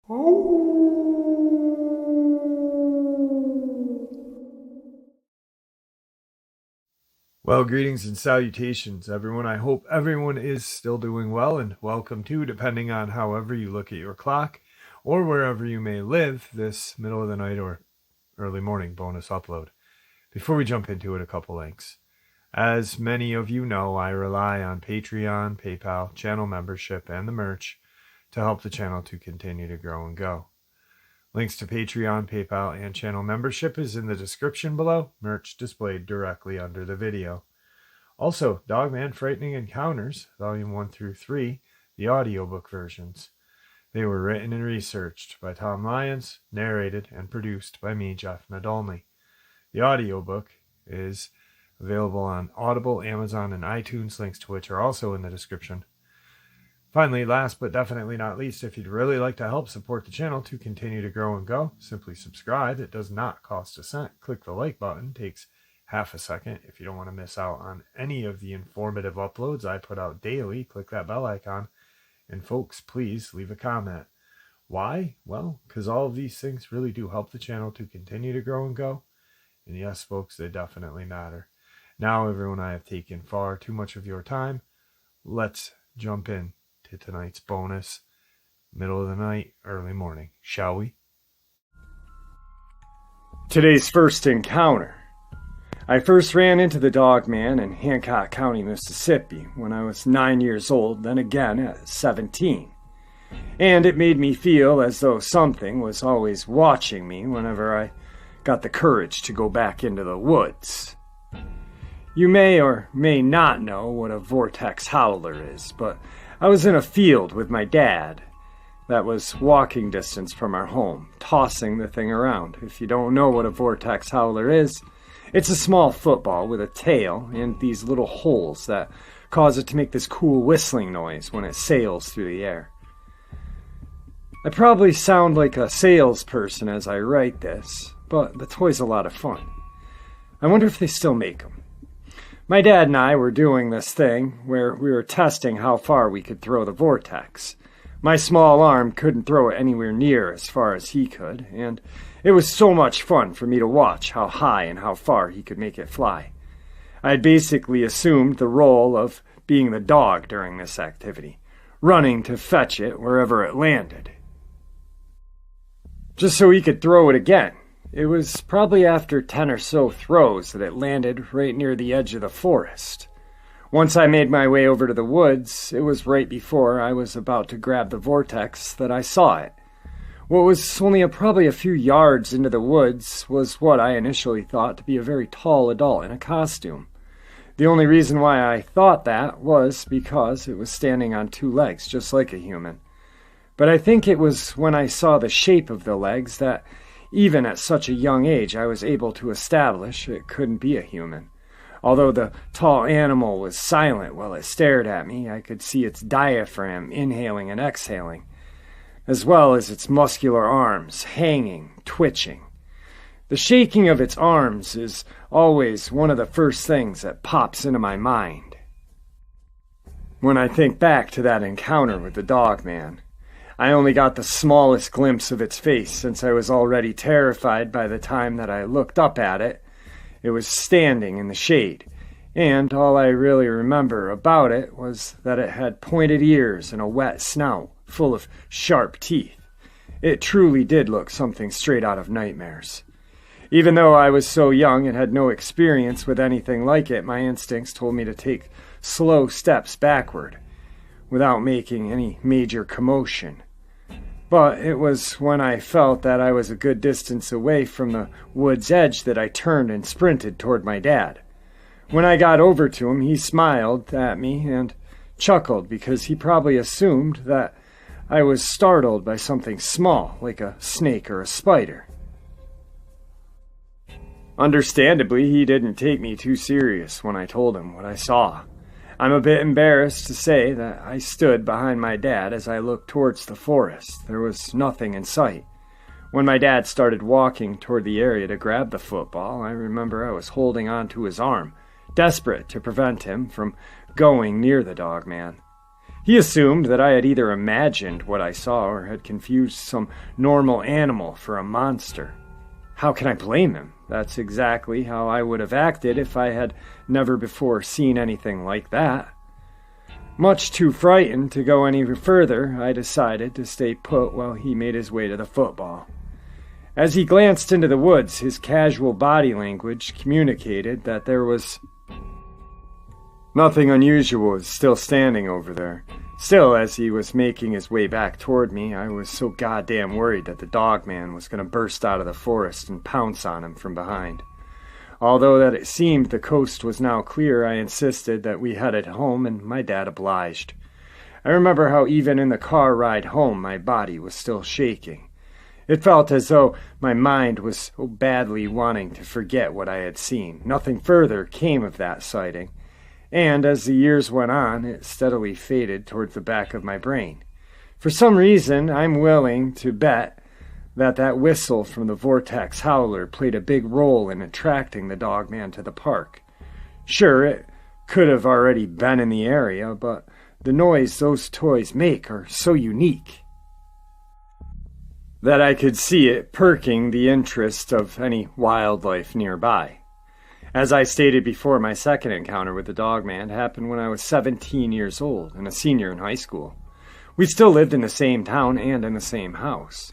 Well, greetings and salutations, everyone. I hope everyone is still doing well, and welcome to, depending on however you look at your clock, or wherever you may live, this middle of the night or early morning bonus upload. Before we jump into it, a couple links. As many of you know, I rely on Patreon, PayPal, channel membership, and the merch to help the channel to continue to grow and go. Links to Patreon, PayPal, and channel membership is in the description below, merch displayed directly under the video. Also, Dogman Frightening Encounters, Volume 1 through 3, the audiobook versions. They were written and researched by Tom Lyons, narrated and produced by me, Jeff Nadolny. The audiobook is available on Audible, Amazon, and iTunes, links to which are also in the description. Finally, last but definitely not least, if you'd really like to help support the channel to continue to grow and go, simply subscribe. It does not cost a cent. Click the like button. It takes half a second. If you don't want to miss out on any of the informative uploads I put out daily, click that bell icon. And folks, please leave a comment. Why? Well, because all of these things really do help the channel to continue to grow and go. And yes, folks, they definitely matter. Now, everyone, I have taken far too much of your time. Let's jump in to tonight's bonus, middle of the night, early morning, shall we? Today's first encounter. I first ran into the Dogman in Hancock County, Mississippi when I was 9 years old, then again at 17. And it made me feel as though something was always watching me whenever I got the courage to go back into the woods. You may or may not know what a vortex howler is, but I was in a field with my dad that was walking distance from our home, tossing the thing around. If you don't know what a vortex howler is, it's a small football with a tail and these little holes that cause it to make this cool whistling noise when it sails through the air. I probably sound like a salesperson as I write this, but the toy's a lot of fun. I wonder if they still make them. My dad and I were doing this thing where we were testing how far we could throw the vortex. My small arm couldn't throw it anywhere near as far as he could, and it was so much fun for me to watch how high and how far he could make it fly. I had basically assumed the role of being the dog during this activity, running to fetch it wherever it landed, just so he could throw it again. It was probably after 10 or so throws that it landed right near the edge of the forest. Once I made my way over to the woods, it was right before I was about to grab the vortex that I saw it. What was only probably a few yards into the woods was what I initially thought to be a very tall adult in a costume. The only reason why I thought that was because it was standing on two legs, just like a human. But I think it was when I saw the shape of the legs that even at such a young age, I was able to establish it couldn't be a human. Although the tall animal was silent while it stared at me, I could see its diaphragm inhaling and exhaling, as well as its muscular arms hanging, twitching. The shaking of its arms is always one of the first things that pops into my mind when I think back to that encounter with the Dogman. I only got the smallest glimpse of its face since I was already terrified by the time that I looked up at it. It was standing in the shade, and all I really remember about it was that it had pointed ears and a wet snout full of sharp teeth. It truly did look something straight out of nightmares. Even though I was so young and had no experience with anything like it, my instincts told me to take slow steps backward without making any major commotion. But it was when I felt that I was a good distance away from the wood's edge that I turned and sprinted toward my dad. When I got over to him, he smiled at me and chuckled because he probably assumed that I was startled by something small, like a snake or a spider. Understandably, he didn't take me too serious when I told him what I saw. I'm a bit embarrassed to say that I stood behind my dad as I looked towards the forest. There was nothing in sight. When my dad started walking toward the area to grab the football, I remember I was holding on to his arm, desperate to prevent him from going near the Dogman. He assumed that I had either imagined what I saw or had confused some normal animal for a monster. How can I blame him? That's exactly how I would have acted if I had never before seen anything like that. Much too frightened to go any further, I decided to stay put while he made his way to the football. As he glanced into the woods, his casual body language communicated that there was nothing unusual was still standing over there. Still, as he was making his way back toward me, I was so goddamn worried that the Dogman was going to burst out of the forest and pounce on him from behind. Although that it seemed the coast was now clear, I insisted that we headed home, and my dad obliged. I remember how even in the car ride home, my body was still shaking. It felt as though my mind was so badly wanting to forget what I had seen. Nothing further came of that sighting. And as the years went on, it steadily faded towards the back of my brain. For some reason, I'm willing to bet that whistle from the Vortex Howler played a big role in attracting the Dogman to the park. Sure, it could have already been in the area, but the noise those toys make are so unique that I could see it perking the interest of any wildlife nearby. As I stated before, my second encounter with the Dogman happened when I was 17 years old and a senior in high school. We still lived in the same town and in the same house.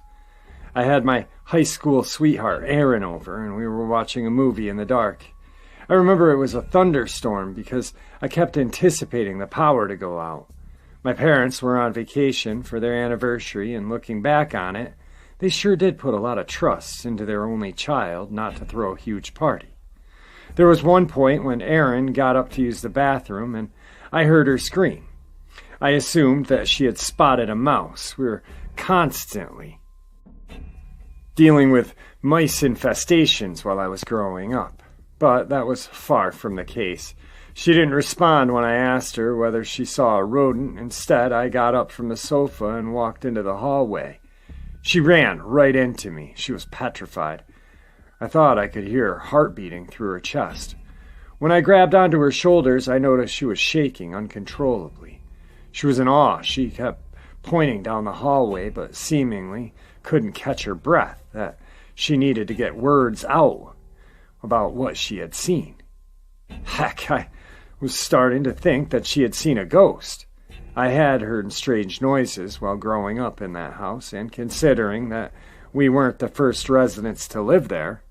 I had my high school sweetheart, Erin, over, and we were watching a movie in the dark. I remember it was a thunderstorm because I kept anticipating the power to go out. My parents were on vacation for their anniversary, and looking back on it, they sure did put a lot of trust into their only child not to throw a huge party. There was one point when Erin got up to use the bathroom, and I heard her scream. I assumed that she had spotted a mouse. We were constantly dealing with mice infestations while I was growing up, but that was far from the case. She didn't respond when I asked her whether she saw a rodent. Instead, I got up from the sofa and walked into the hallway. She ran right into me. She was petrified. I thought I could hear her heart beating through her chest. When I grabbed onto her shoulders, I noticed she was shaking uncontrollably. She was in awe. She kept pointing down the hallway, but seemingly couldn't catch her breath, that she needed to get words out about what she had seen. Heck, I was starting to think that she had seen a ghost. I had heard strange noises while growing up in that house, and considering that we weren't the first residents to live there,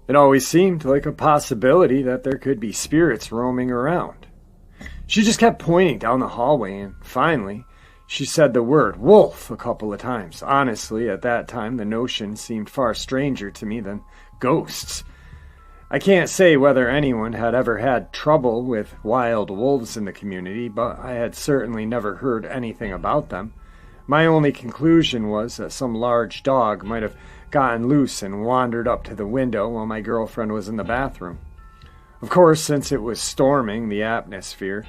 it always seemed like a possibility that there could be spirits roaming around. She just kept pointing down the hallway, and finally, she said the word wolf a couple of times. Honestly, at that time, the notion seemed far stranger to me than ghosts. I can't say whether anyone had ever had trouble with wild wolves in the community, but I had certainly never heard anything about them. My only conclusion was that some large dog might have gotten loose and wandered up to the window while my girlfriend was in the bathroom. Of course, since it was storming, the atmosphere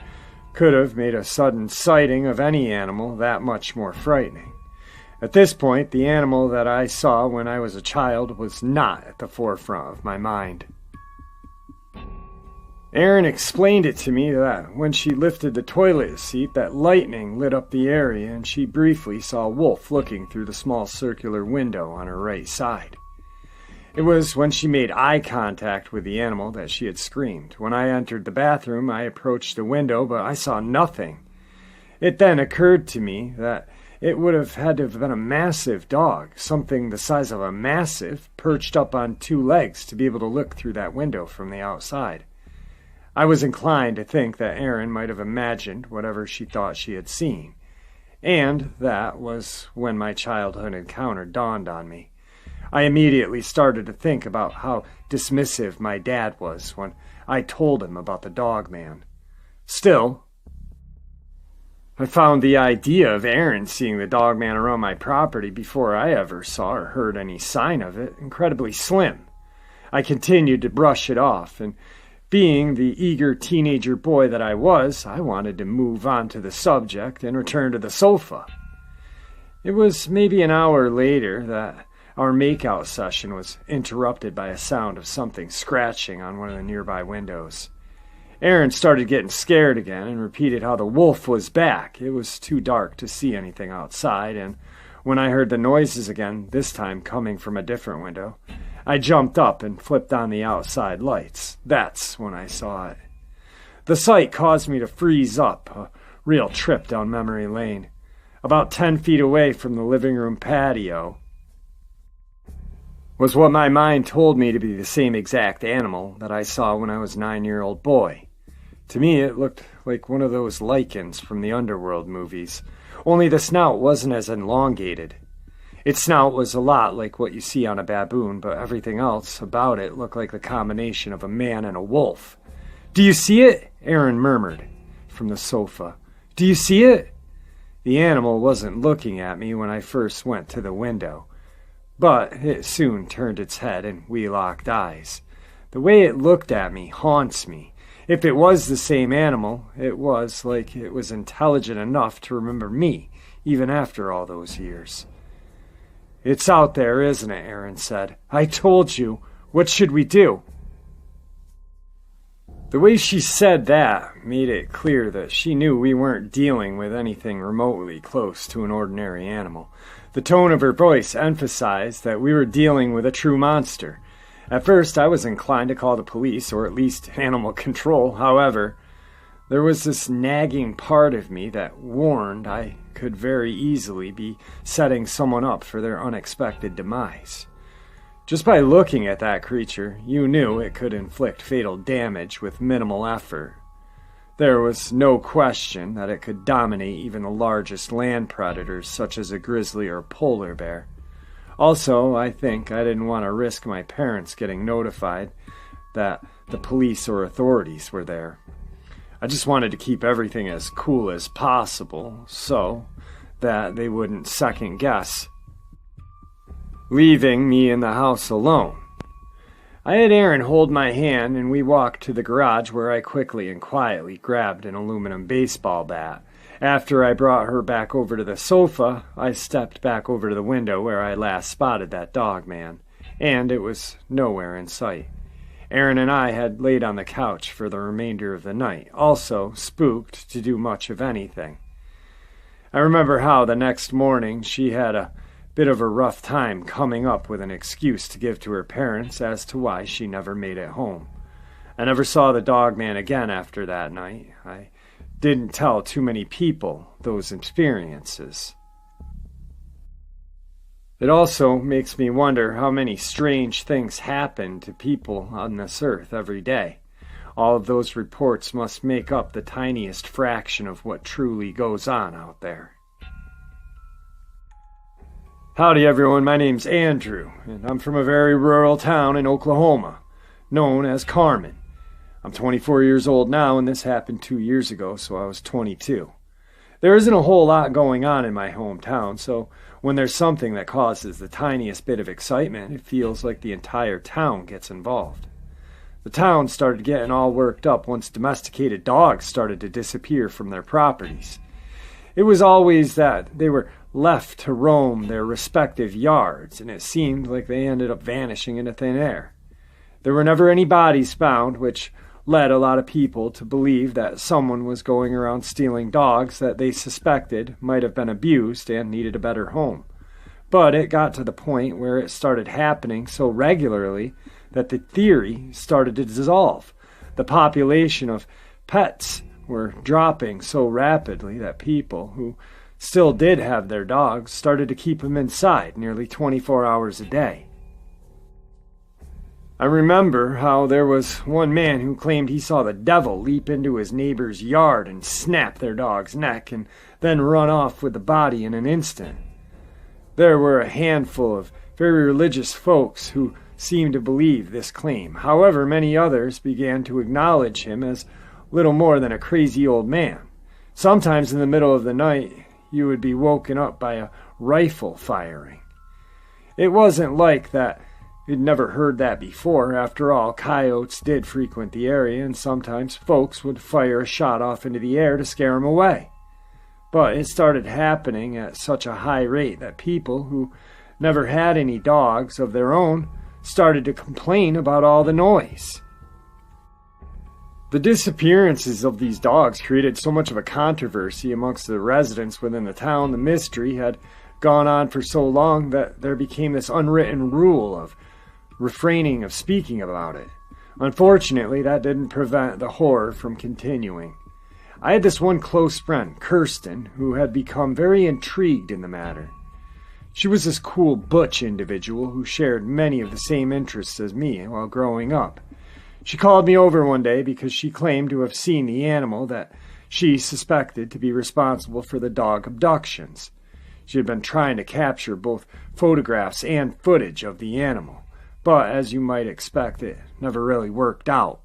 could have made a sudden sighting of any animal that much more frightening. At this point, the animal that I saw when I was a child was not at the forefront of my mind. Erin explained it to me that when she lifted the toilet seat, that lightning lit up the area, and she briefly saw Wolf looking through the small circular window on her right side. It was when she made eye contact with the animal that she had screamed. When I entered the bathroom, I approached the window, but I saw nothing. It then occurred to me that it would have had to have been a massive dog, something the size of a mastiff, perched up on two legs to be able to look through that window from the outside. I was inclined to think that Erin might have imagined whatever she thought she had seen, and that was when my childhood encounter dawned on me. I immediately started to think about how dismissive my dad was when I told him about the Dogman. Still, I found the idea of Erin seeing the Dogman around my property before I ever saw or heard any sign of it incredibly slim. I continued to brush it off, and being the eager teenager boy that I was, I wanted to move on to the subject and return to the sofa. It was maybe an hour later that our makeout session was interrupted by a sound of something scratching on one of the nearby windows. Aaron started getting scared again and repeated how the wolf was back. It was too dark to see anything outside, and when I heard the noises again, this time coming from a different window, I jumped up and flipped on the outside lights. That's when I saw it. The sight caused me to freeze up, a real trip down memory lane. About 10 feet away from the living room patio was what my mind told me to be the same exact animal that I saw when I was a 9-year-old boy. To me, it looked like one of those lichens from the Underworld movies, only the snout wasn't as elongated. Its snout was a lot like what you see on a baboon, but everything else about it looked like the combination of a man and a wolf. "Do you see it?" Aaron murmured from the sofa. "Do you see it?" The animal wasn't looking at me when I first went to the window, but it soon turned its head and we locked eyes. The way it looked at me haunts me. If it was the same animal, it was like it was intelligent enough to remember me, even after all those years. "It's out there, isn't it?" Aaron said. "I told you. What should we do?" The way she said that made it clear that she knew we weren't dealing with anything remotely close to an ordinary animal. The tone of her voice emphasized that we were dealing with a true monster. At first, I was inclined to call the police, or at least animal control. However, there was this nagging part of me that warned I could very easily be setting someone up for their unexpected demise. Just by looking at that creature, you knew it could inflict fatal damage with minimal effort. There was no question that it could dominate even the largest land predators, such as a grizzly or polar bear. Also, I think I didn't want to risk my parents getting notified that the police or authorities were there. I just wanted to keep everything as cool as possible so that they wouldn't second guess leaving me in the house alone. I had Aaron hold my hand and we walked to the garage where I quickly and quietly grabbed an aluminum baseball bat. After I brought her back over to the sofa, I stepped back over to the window where I last spotted that Dogman, and it was nowhere in sight. Aaron and I had laid on the couch for the remainder of the night, also spooked to do much of anything. I remember how the next morning she had a bit of a rough time coming up with an excuse to give to her parents as to why she never made it home. I never saw the Dogman again after that night. I didn't tell too many people those experiences. It also makes me wonder how many strange things happen to people on this earth every day. All of those reports must make up the tiniest fraction of what truly goes on out there. Howdy everyone, my name's Andrew, and I'm from a very rural town in Oklahoma, known as Carmen. I'm 24 years old now, and this happened 2 years ago, so I was 22. There isn't a whole lot going on in my hometown, so when there's something that causes the tiniest bit of excitement, it feels like the entire town gets involved. The town started getting all worked up once domesticated dogs started to disappear from their properties. It was always that they were left to roam their respective yards, and it seemed like they ended up vanishing into thin air. There were never any bodies found, which led a lot of people to believe that someone was going around stealing dogs that they suspected might have been abused and needed a better home. But it got to the point where it started happening so regularly that the theory started to dissolve. The population of pets were dropping so rapidly that people who still did have their dogs started to keep them inside nearly 24 hours a day. I remember how there was one man who claimed he saw the devil leap into his neighbor's yard and snap their dog's neck and then run off with the body in an instant. There were a handful of very religious folks who seemed to believe this claim. However, many others began to acknowledge him as little more than a crazy old man. Sometimes in the middle of the night, you would be woken up by a rifle firing. It wasn't like that. You'd never heard that before. After all, coyotes did frequent the area, and sometimes folks would fire a shot off into the air to scare them away. But it started happening at such a high rate that people who never had any dogs of their own started to complain about all the noise. The disappearances of these dogs created so much of a controversy amongst the residents within the town. The mystery had gone on for so long that there became this unwritten rule of refraining of speaking about it. Unfortunately, that didn't prevent the horror from continuing. I had this one close friend, Kirsten, who had become very intrigued in the matter. She was this cool butch individual who shared many of the same interests as me while growing up. She called me over one day because she claimed to have seen the animal that she suspected to be responsible for the dog abductions. She had been trying to capture both photographs and footage of the animal, but as you might expect, it never really worked out.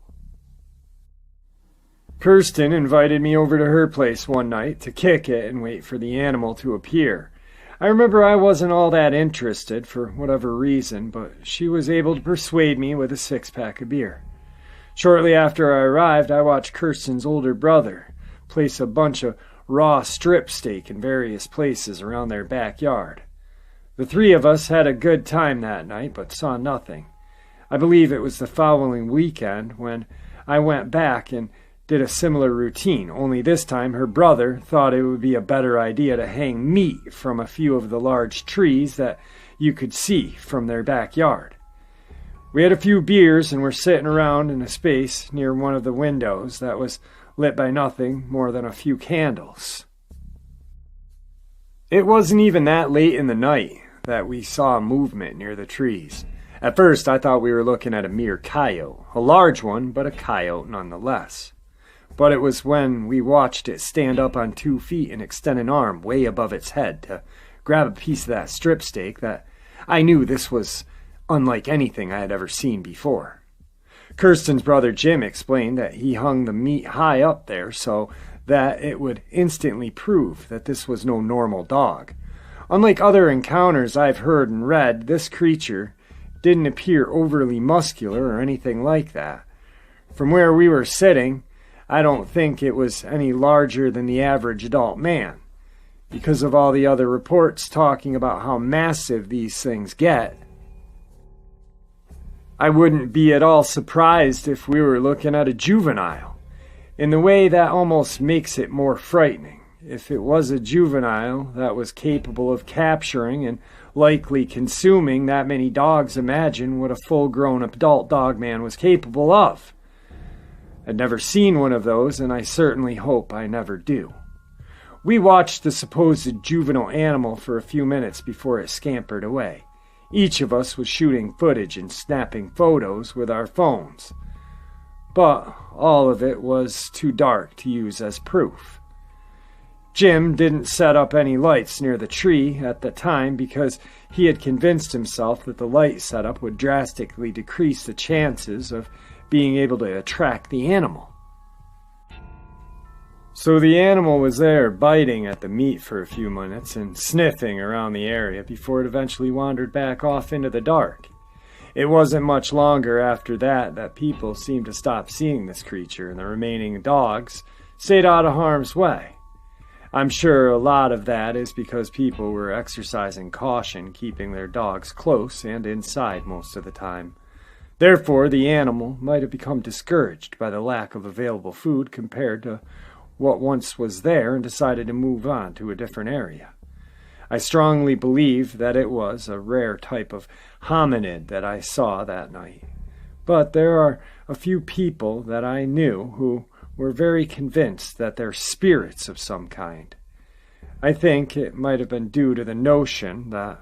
Kirsten invited me over to her place one night to kick it and wait for the animal to appear. I remember I wasn't all that interested for whatever reason, but she was able to persuade me with a 6-pack of beer. Shortly after I arrived, I watched Kirsten's older brother place a bunch of raw strip steak in various places around their backyard. The three of us had a good time that night, but saw nothing. I believe it was the following weekend when I went back and did a similar routine, only this time her brother thought it would be a better idea to hang meat from a few of the large trees that you could see from their backyard. We had a few beers and were sitting around in a space near one of the windows that was lit by nothing more than a few candles. It wasn't even that late in the night that we saw movement near the trees. At first, I thought we were looking at a mere coyote, a large one, but a coyote nonetheless. But it was when we watched it stand up on 2 feet and extend an arm way above its head to grab a piece of that strip steak that I knew this was unlike anything I had ever seen before. Kirsten's brother Jim explained that he hung the meat high up there so that it would instantly prove that this was no normal dog. Unlike other encounters I've heard and read, this creature didn't appear overly muscular or anything like that. From where we were sitting, I don't think it was any larger than the average adult man. Because of all the other reports talking about how massive these things get, I wouldn't be at all surprised if we were looking at a juvenile, in the way that almost makes it more frightening. If it was a juvenile that was capable of capturing and likely consuming that many dogs, imagine what a full-grown adult dogman was capable of. I'd never seen one of those, and I certainly hope I never do. We watched the supposed juvenile animal for a few minutes before it scampered away. Each of us was shooting footage and snapping photos with our phones. But all of it was too dark to use as proof. Jim didn't set up any lights near the tree at the time because he had convinced himself that the light setup would drastically decrease the chances of being able to attract the animal. So the animal was there biting at the meat for a few minutes and sniffing around the area before it eventually wandered back off into the dark. It wasn't much longer after that people seemed to stop seeing this creature, and the remaining dogs stayed out of harm's way. I'm sure a lot of that is because people were exercising caution, keeping their dogs close and inside most of the time. Therefore, the animal might have become discouraged by the lack of available food compared to what once was there and decided to move on to a different area. I strongly believe that it was a rare type of hominid that I saw that night. But there are a few people that I knew who were very convinced that they're spirits of some kind. I think it might have been due to the notion that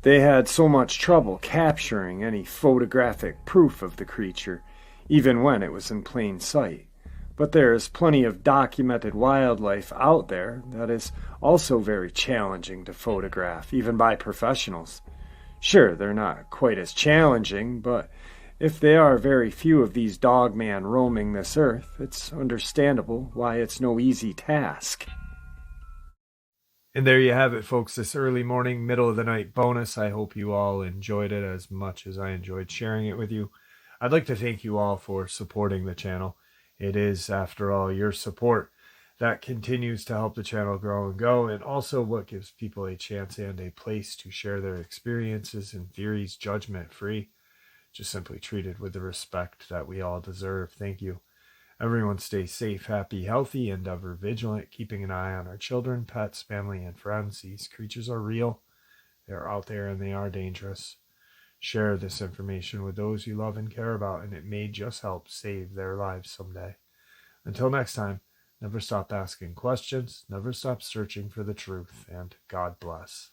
they had so much trouble capturing any photographic proof of the creature, even when it was in plain sight. But there is plenty of documented wildlife out there that is also very challenging to photograph, even by professionals. Sure, they're not quite as challenging, but if there are very few of these dogman roaming this earth, it's understandable why it's no easy task. And there you have it, folks, this early morning, middle of the night bonus. I hope you all enjoyed it as much as I enjoyed sharing it with you. I'd like to thank you all for supporting the channel. It is, after all, your support that continues to help the channel grow and go, and also what gives people a chance and a place to share their experiences and theories judgment-free. just simply treated with the respect that we all deserve. Thank you. Everyone stay safe, happy, healthy, and ever vigilant, keeping an eye on our children, pets, family, and friends. These creatures are real. They're out there and they are dangerous. Share this information with those you love and care about, and it may just help save their lives someday. Until next time, never stop asking questions, never stop searching for the truth, and God bless.